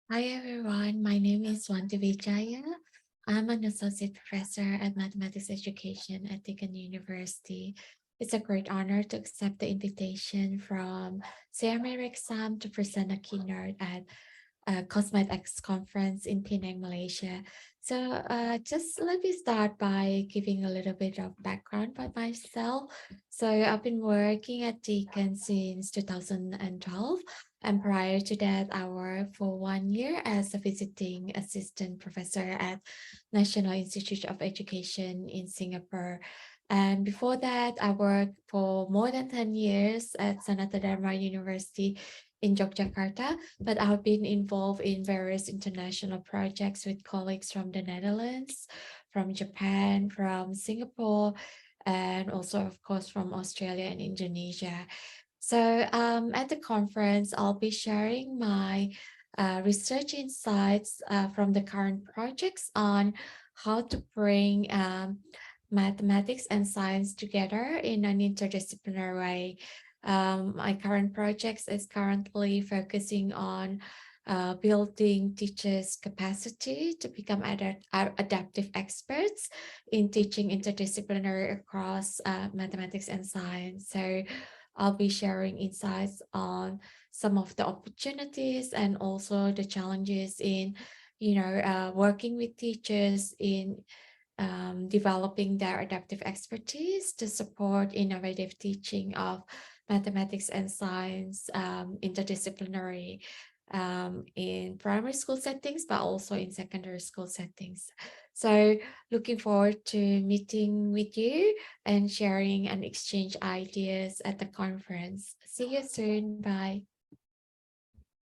Hi everyone, my name is Wanty Widjaja. I'm an associate professor at mathematics education at Deakin University. It's a great honor to accept the invitation from CMA exam to present a keynote at CoSMEd X conference in Penang, Malaysia. Just let me start by giving a little bit of background about myself. So I've been working at Deakin since 2012. And prior to that, I worked for 1 year as a visiting assistant professor at National Institute of Education in Singapore. And before that, I worked for more than 10 years at Sanata Dharma University in Yogyakarta, but I've been involved in various international projects with colleagues from the Netherlands, from Japan, from Singapore, and also, of course, from Australia and Indonesia. At the conference, I'll be sharing my research insights from the current projects on how to bring mathematics and science together in an interdisciplinary way. My current projects is currently focusing on building teachers' capacity to become adaptive experts in teaching interdisciplinary across mathematics and science. So I'll be sharing insights on some of the opportunities and also the challenges in, working with teachers in developing their adaptive expertise to support innovative teaching of mathematics and science interdisciplinary in primary school settings, but also in secondary school settings. So looking forward to meeting with you and sharing and exchange ideas at the conference. See you soon. Bye.